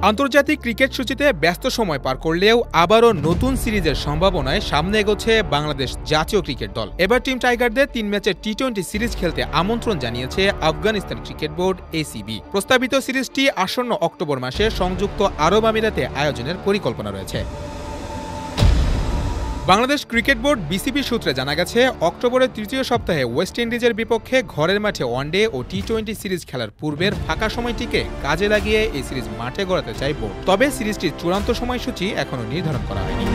আন্তর্জাতিক ক্রিকেট সূচিতে ব্যস্ত সময় পার করলেও আবারও নতুন সিরিজের সম্ভাবনায় সামনে এগোচ্ছে বাংলাদেশ জাতীয় ক্রিকেট দল। এবার টিম টাইগারদের ৩ ম্যাচের টি-২০ সিরিজ খেলতে আমন্ত্রণ জানিয়েছে আফগানিস্তান ক্রিকেট বোর্ড ACB। প্রস্তাবিত সিরিজটি আসন্ন অক্টোবর মাসে সংযুক্ত আরব আমিরাতে আয়োজনের পরিকল্পনা রয়েছে। বাংলাদেশ ক্রিকেট বোর্ড BCB সূত্রে জানা গেছে, অক্টোবরের তৃতীয় সপ্তাহে ওয়েস্ট ইন্ডিজের বিপক্ষে ঘরের মাঠে ওয়ানডে ও টি-২০ সিরিজ খেলার পূর্বের ফাঁকা সময়টিকে কাজে লাগিয়ে এই সিরিজ মাঠে গড়াতে চায় বোর্ড। তবে সিরিজটির চূড়ান্ত সময়সূচি এখনও নির্ধারণ করা হয়নি।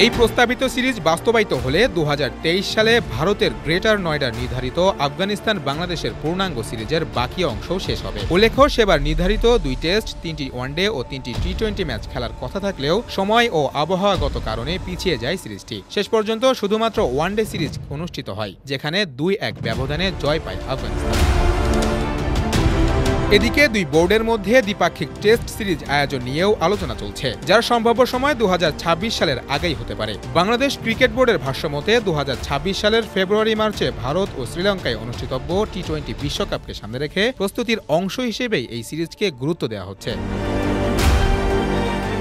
এই প্রস্তাবিত সিরিজ বাস্তবায়িত হলে ২০২৩ সালে ভারতের গ্রেটার নয়ডার নির্ধারিত আফগানিস্তান বাংলাদেশের পূর্ণাঙ্গ সিরিজের বাকি অংশও শেষ হবে। উল্লেখ্য, সেবার নির্ধারিত ২ টেস্ট, ৩টি ওয়ানডে ও ৩টি টি-২০ ম্যাচ খেলার কথা থাকলেও সময় ও আবহাওয়াগত কারণে পিছিয়ে যায় সিরিজটি। শেষ পর্যন্ত শুধুমাত্র ওয়ানডে সিরিজ অনুষ্ঠিত হয়, যেখানে ২-১ ব্যবধানে জয় পায় আফগানিস্তান। এদিকে দুই বোর্ডের মধ্যে দ্বিপাক্ষিক টেস্ট সিরিজ আয়োজন নিয়েও আলোচনা চলছে, যার সম্ভাব্য সময় ২০২৬ সালের আগেই হতে পারে। বাংলাদেশ ক্রিকেট বোর্ডের ভাষ্যমতে ২০২৬ সালের ফেব্রুয়ারি-মার্চে ভারত ও শ্রীলঙ্কায় অনুষ্ঠিতব্য টি-২০ বিশ্বকাপকে সামনে রেখে প্রস্তুতির অংশ হিসেবেই এই সিরিজকে গুরুত্ব দেওয়া হচ্ছে।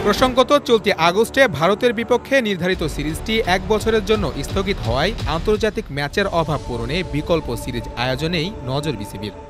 প্রসঙ্গত, চলতি আগস্টে ভারতের বিপক্ষে নির্ধারিত সিরিজটি ১ বছরের জন্য স্থগিত হওয়ায় আন্তর্জাতিক ম্যাচের অভাব পূরণে বিকল্প সিরিজ আয়োজনেই নজর BCBর।